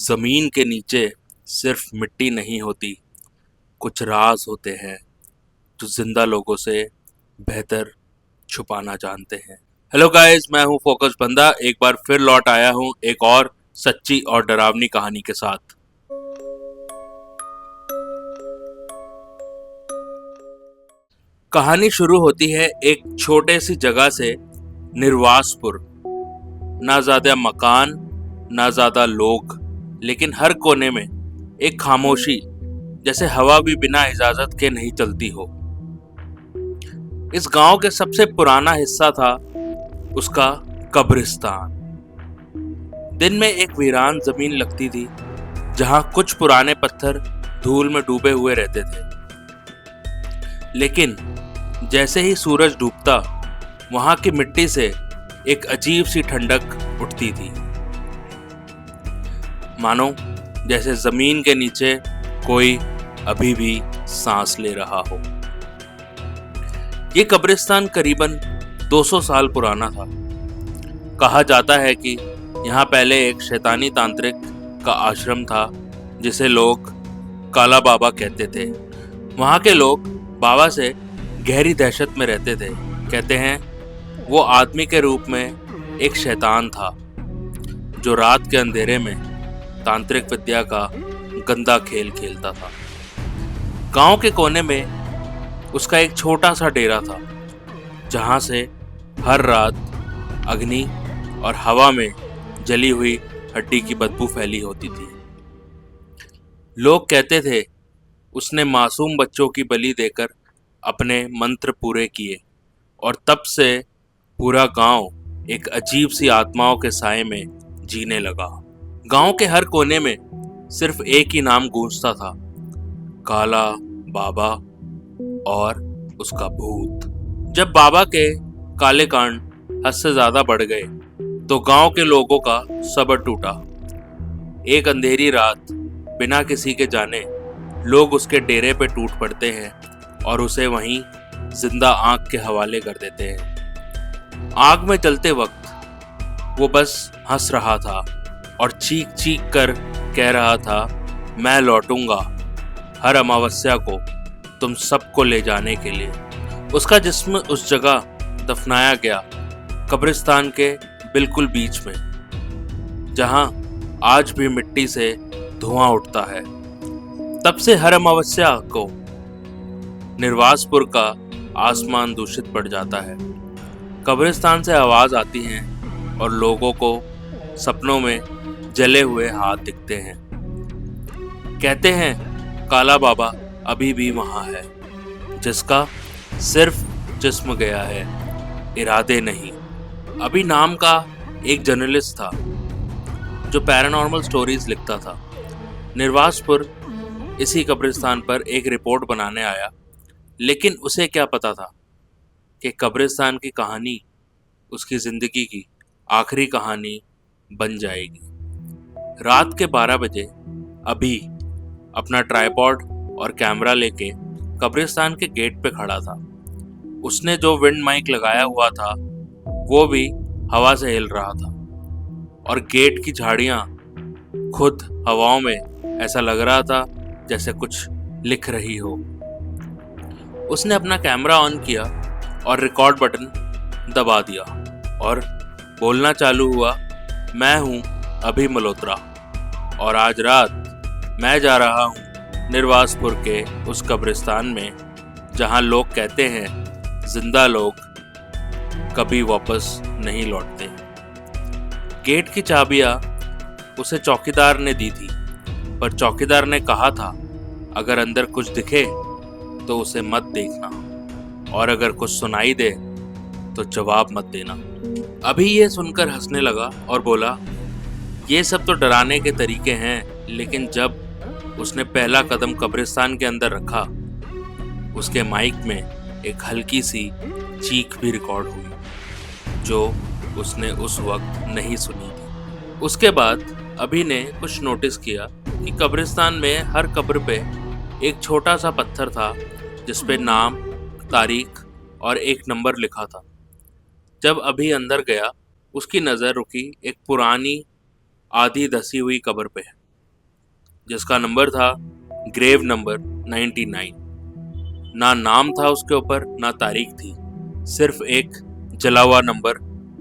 जमीन के नीचे सिर्फ मिट्टी नहीं होती, कुछ राज होते हैं जो जिंदा लोगों से बेहतर छुपाना जानते हैं। हेलो गाइस, मैं हूं फोकस बंदा। एक बार फिर लौट आया हूं एक और सच्ची और डरावनी कहानी के साथ। कहानी शुरू होती है एक छोटे सी जगह से, निर्वासपुर। ना ज्यादा मकान, ना ज्यादा लोग, लेकिन हर कोने में एक खामोशी, जैसे हवा भी बिना इजाजत के नहीं चलती हो। इस गांव के सबसे पुराना हिस्सा था उसका कब्रिस्तान। दिन में एक वीरान जमीन लगती थी जहां कुछ पुराने पत्थर धूल में डूबे हुए रहते थे। लेकिन जैसे ही सूरज डूबता, वहां की मिट्टी से एक अजीब सी ठंडक उठती थी, मानो जैसे जमीन के नीचे कोई अभी भी सांस ले रहा हो। ये कब्रिस्तान करीबन 200 साल पुराना था। कहा जाता है कि यहाँ पहले एक शैतानी तांत्रिक का आश्रम था जिसे लोग काला बाबा कहते थे। वहाँ के लोग बाबा से गहरी दहशत में रहते थे। कहते हैं वो आदमी के रूप में एक शैतान था जो रात के अंधेरे में तांत्रिक विद्या का गंदा खेल खेलता था। गांव के कोने में उसका एक छोटा सा डेरा था जहां से हर रात अग्नि और हवा में जली हुई हड्डी की बदबू फैली होती थी। लोग कहते थे उसने मासूम बच्चों की बलि देकर अपने मंत्र पूरे किए, और तब से पूरा गांव एक अजीब सी आत्माओं के साए में जीने लगा। गांव के हर कोने में सिर्फ एक ही नाम गूंजता था, काला बाबा और उसका भूत। जब बाबा के काले कांड हद से ज्यादा बढ़ गए तो गांव के लोगों का सब्र टूटा। एक अंधेरी रात बिना किसी के जाने लोग उसके डेरे पे टूट पड़ते हैं और उसे वहीं जिंदा आग के हवाले कर देते हैं। आग में जलते वक्त वो बस हंस रहा था और चीख चीख कर कह रहा था, मैं लौटूंगा हर अमावस्या को तुम सबको ले जाने के लिए। उसका जिस्म उस जगह दफनाया गया, कब्रिस्तान के बिल्कुल बीच में, जहां आज भी मिट्टी से धुआं उठता है। तब से हर अमावस्या को निर्वासपुर का आसमान दूषित पड़ जाता है। कब्रिस्तान से आवाज आती है और लोगों को सपनों में जले हुए हाथ दिखते हैं। कहते हैं काला बाबा अभी भी वहां है, जिसका सिर्फ जिस्म गया है, इरादे नहीं। अभी नाम का एक जर्नलिस्ट था जो पैरानॉर्मल स्टोरीज लिखता था। निर्वासपुर इसी कब्रिस्तान पर एक रिपोर्ट बनाने आया, लेकिन उसे क्या पता था कि कब्रिस्तान की कहानी उसकी जिंदगी की आखिरी कहानी बन जाएगी। रात के 12 बजे अभी अपना ट्राइपॉड और कैमरा लेके कब्रिस्तान के गेट पे खड़ा था। उसने जो विंड माइक लगाया हुआ था वो भी हवा से हिल रहा था, और गेट की झाड़ियां खुद हवाओं में ऐसा लग रहा था जैसे कुछ लिख रही हो। उसने अपना कैमरा ऑन किया और रिकॉर्ड बटन दबा दिया और बोलना चालू हुआ, मैं हूं अभी मल्होत्रा, और आज रात मैं जा रहा हूं निर्वासपुर के उस कब्रिस्तान में जहां लोग कहते हैं जिंदा लोग कभी वापस नहीं लौटते। गेट की चाबियां उसे चौकीदार ने दी थी, पर चौकीदार ने कहा था अगर अंदर कुछ दिखे तो उसे मत देखना, और अगर कुछ सुनाई दे तो जवाब मत देना। अभी ये सुनकर हंसने लगा और बोला, ये सब तो डराने के तरीके हैं, लेकिन जब उसने पहला कदम कब्रिस्तान के अंदर रखा, उसके माइक में एक हल्की सी चीख भी रिकॉर्ड हुई जो उसने उस वक्त नहीं सुनी थी। उसके बाद अभी ने कुछ नोटिस किया कि कब्रिस्तान में हर कब्र पे एक छोटा सा पत्थर था जिस पे नाम, तारीख और एक नंबर लिखा था। जब अभी अंदर गया, उसकी नज़र रुकी एक पुरानी आधी धसी हुई कब्र पे। जिसका नंबर था ग्रेव नंबर 99। ना नाम था उसके ऊपर, ना तारीख थी, सिर्फ एक जला हुआ नंबर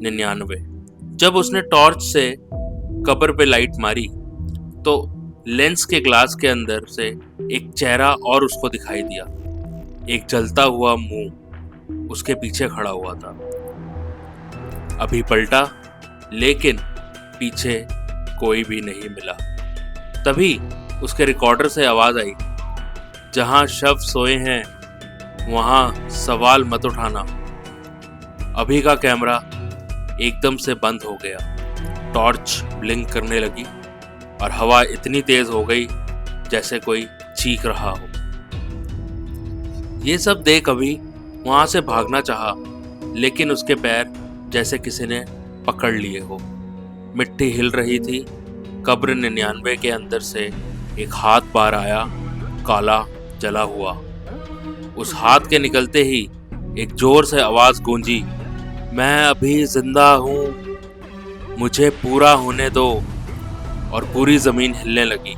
99। जब उसने टॉर्च से कब्र पे लाइट मारी तो लेंस के ग्लास के अंदर से एक चेहरा और उसको दिखाई दिया। एक जलता हुआ मुंह उसके पीछे खड़ा हुआ था। अभी पलटा, लेकिन पीछे कोई भी नहीं मिला। तभी उसके रिकॉर्डर से आवाज आई, जहां शव सोए हैं वहां सवाल मत उठाना। अभी का कैमरा एकदम से बंद हो गया। टॉर्च ब्लिंक करने लगी और हवा इतनी तेज हो गई जैसे कोई चीख रहा हो। ये सब देख अभी वहां से भागना चाहा, लेकिन उसके पैर जैसे किसी ने पकड़ लिए हो। मिट्टी हिल रही थी। कब्र 99 के अंदर से एक हाथ बाहर आया, काला जला हुआ। उस हाथ के निकलते ही एक जोर से आवाज गूंजी, मैं अभी जिंदा हूं, मुझे पूरा होने दो। और पूरी जमीन हिलने लगी।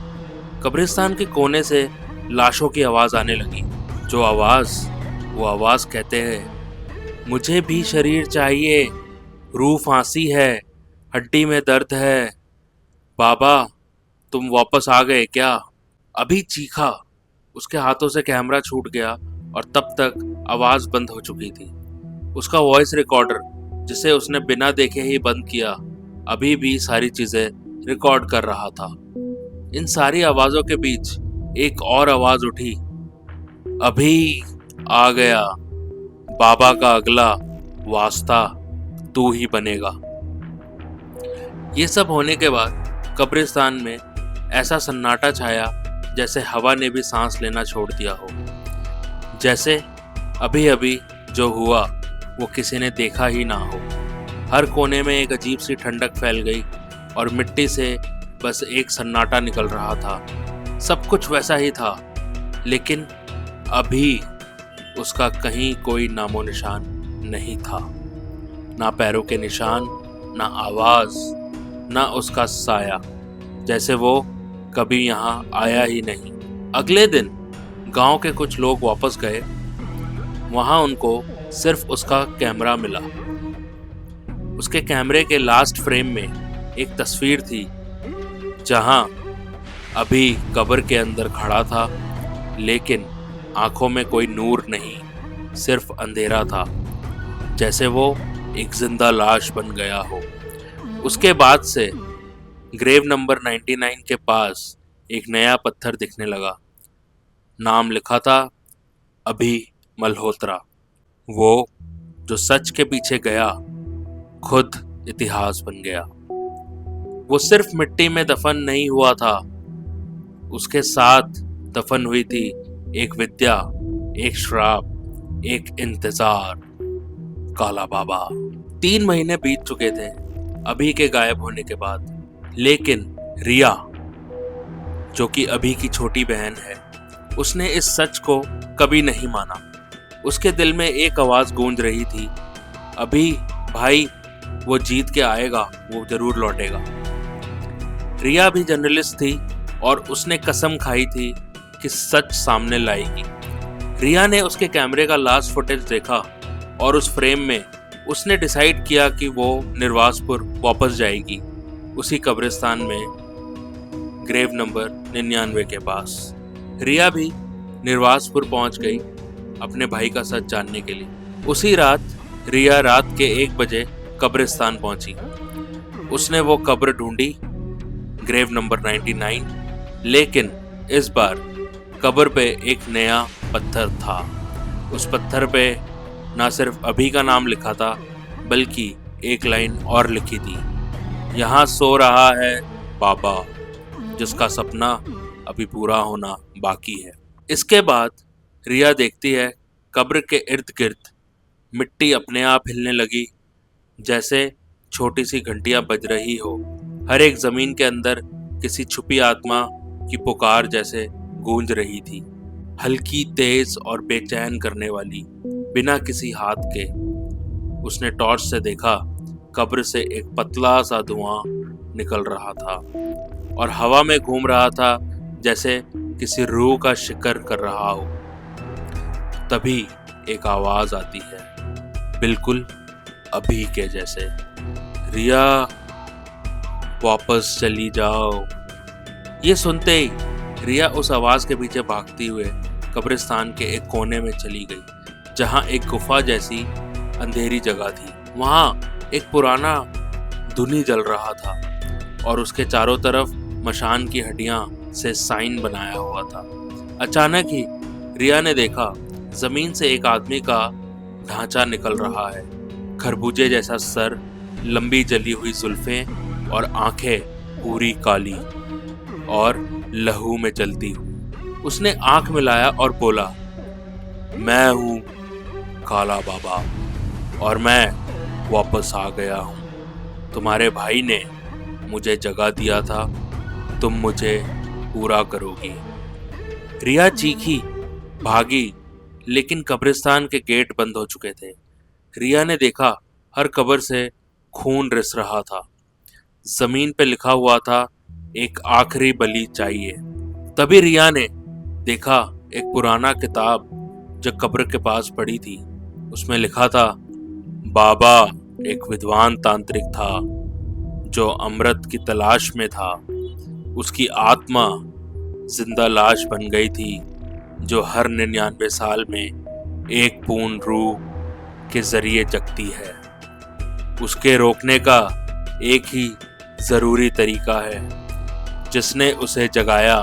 कब्रिस्तान के कोने से लाशों की आवाज आने लगी। वो आवाज कहते हैं, मुझे भी शरीर चाहिए, रूह फांसी है, हड्डी में दर्द है। बाबा तुम वापस आ गए क्या? अभी चीखा। उसके हाथों से कैमरा छूट गया और तब तक आवाज बंद हो चुकी थी। उसका वॉइस रिकॉर्डर, जिसे उसने बिना देखे ही बंद किया, अभी भी सारी चीजें रिकॉर्ड कर रहा था। इन सारी आवाजों के बीच एक और आवाज उठी, अभी आ गया, बाबा का अगला वास्ता तू ही बनेगा। ये सब होने के बाद कब्रिस्तान में ऐसा सन्नाटा छाया जैसे हवा ने भी सांस लेना छोड़ दिया हो। जैसे अभी अभी जो हुआ वो किसी ने देखा ही ना हो। हर कोने में एक अजीब सी ठंडक फैल गई और मिट्टी से बस एक सन्नाटा निकल रहा था। सब कुछ वैसा ही था, लेकिन अभी उसका कहीं कोई नामो निशान नहीं था। ना पैरों के निशान, ना आवाज, ना उसका साया, जैसे वो कभी यहाँ आया ही नहीं। अगले दिन गांव के कुछ लोग वापस गए। वहां उनको सिर्फ उसका कैमरा मिला। उसके कैमरे के लास्ट फ्रेम में एक तस्वीर थी, जहां अभी कब्र के अंदर खड़ा था, लेकिन आंखों में कोई नूर नहीं, सिर्फ अंधेरा था, जैसे वो एक जिंदा लाश बन गया हो। उसके बाद से ग्रेव नंबर 99 के पास एक नया पत्थर दिखने लगा। नाम लिखा था अभी मल्होत्रा। वो जो सच के पीछे गया खुद इतिहास बन गया। वो सिर्फ मिट्टी में दफन नहीं हुआ था, उसके साथ दफन हुई थी एक विद्या, एक श्राप, एक इंतजार, काला बाबा। 3 महीने बीत चुके थे अभी के गायब होने के बाद, लेकिन रिया, जो कि अभी की छोटी बहन है, उसने इस सच को कभी नहीं माना। उसके दिल में एक आवाज गूंज रही थी, अभी भाई वो जीत के आएगा, वो जरूर लौटेगा। रिया भी जर्नलिस्ट थी और उसने कसम खाई थी कि सच सामने लाएगी। रिया ने उसके कैमरे का लास्ट फुटेज देखा और उस फ्रेम में उसने डिसाइड किया कि वो निर्वासपुर वापस जाएगी, उसी कब्रिस्तान में ग्रेव नंबर 99 के पास। रिया भी निर्वासपुर पहुंच गई अपने भाई का सच जानने के लिए। उसी रात रिया रात के 1 बजे कब्रिस्तान पहुंची। उसने वो कब्र ढूंढी, ग्रेव नंबर 99, लेकिन इस बार कब्र पे एक नया पत्थर था। उस पत्थर पे ना सिर्फ अभी का नाम लिखा था, बल्कि एक लाइन और लिखी थी, यहाँ सो रहा है बाबा, जिसका सपना अभी पूरा होना बाकी है। इसके बाद रिया देखती है कब्र के इर्द गिर्द मिट्टी अपने आप हिलने लगी, जैसे छोटी सी घंटियां बज रही हो। हर एक जमीन के अंदर किसी छुपी आत्मा की पुकार जैसे गूंज रही थी, हल्की, तेज और बेचैन करने वाली, बिना किसी हाथ के। उसने टॉर्च से देखा, कब्र से एक पतला सा धुआं निकल रहा था और हवा में घूम रहा था, जैसे किसी रूह का शिकार कर रहा हो। तभी एक आवाज आती है, बिल्कुल अभी के जैसे, रिया वापस चली जाओ। ये सुनते ही रिया उस आवाज के पीछे भागती हुए कब्रिस्तान के एक कोने में चली गई, जहां एक गुफा जैसी अंधेरी जगह थी। वहां एक पुराना धुनी जल रहा था और उसके चारों तरफ मशान की हड्डियां से साइन बनाया हुआ था। अचानक ही रिया ने देखा जमीन से एक आदमी का ढांचा निकल रहा है। खरबूजे जैसा सर, लंबी जली हुई जुल्फें और आंखें पूरी काली और लहू में जलती हुई। उसने आंख मिलाया और बोला, मैं हूं काला बाबा और मैं वापस आ गया हूं। तुम्हारे भाई ने मुझे जगा दिया था, तुम मुझे पूरा करोगी। रिया चीखी, भागी, लेकिन कब्रिस्तान के गेट बंद हो चुके थे। रिया ने देखा हर कब्र से खून रिस रहा था। जमीन पे लिखा हुआ था, एक आखिरी बलि चाहिए। तभी रिया ने देखा एक पुराना किताब जो कब्र के पास पड़ी थी। उसमें लिखा था, बाबा एक विद्वान तांत्रिक था जो अमृत की तलाश में था। उसकी आत्मा जिंदा लाश बन गई थी जो हर 99 साल में एक पूर्ण रूह के जरिए जगती है। उसके रोकने का एक ही जरूरी तरीका है, जिसने उसे जगाया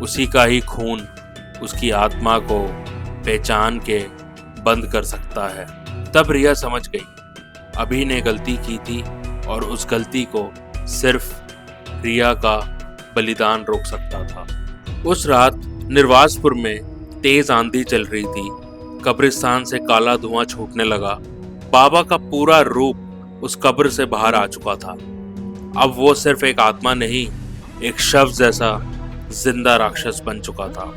उसी का ही खून उसकी आत्मा को पहचान के बंद कर सकता है। तब रिया समझ गई अभी ने गलती की थी और उस गलती को सिर्फ रिया का बलिदान रोक सकता था। उस रात निर्वासपुर में तेज आंधी चल रही थी। कब्रिस्तान से काला धुआं छूटने लगा। बाबा का पूरा रूप उस कब्र से बाहर आ चुका था। अब वो सिर्फ एक आत्मा नहीं, एक शव जैसा जिंदा राक्षस बन चुका था।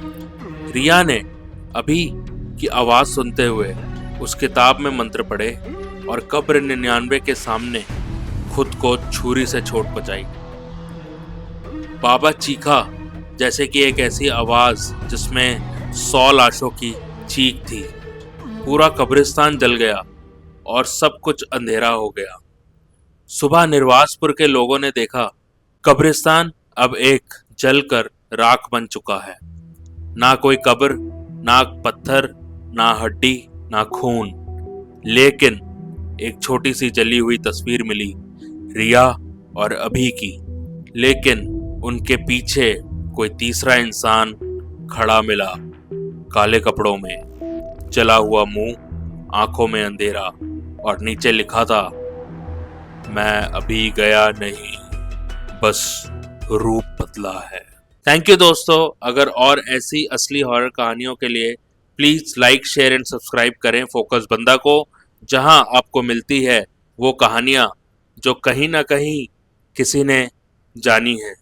रिया ने अभी की आवाज सुनते हुए उस किताब में मंत्र पढ़े और कब्र 99 के सामने खुद को छुरी से चोट पहुंचाई। बाबा चीखा जैसे कि एक ऐसी आवाज जिसमें 100 लाशों की चीख थी। पूरा कब्रिस्तान जल गया और सब कुछ अंधेरा हो गया। सुबह निर्वासपुर के लोगों ने देखा कब्रिस्तान अब एक जलकर राख बन चुका है। ना कोई कब्र, ना पत्थर, ना हड्डी, ना खून, लेकिन एक छोटी सी जली हुई तस्वीर मिली, रिया और अभी की। लेकिन उनके पीछे कोई तीसरा इंसान खड़ा मिला, काले कपड़ों में, जला हुआ मुंह, आंखों में अंधेरा और नीचे लिखा था, मैं अभी गया नहीं, बस रूप बदला है। थैंक यू दोस्तों। अगर और ऐसी असली हॉरर कहानियों के लिए please like, share and subscribe करें फोकस बंदा को, जहां आपको मिलती है वो कहानियां जो कहीं ना कहीं किसी ने जानी है।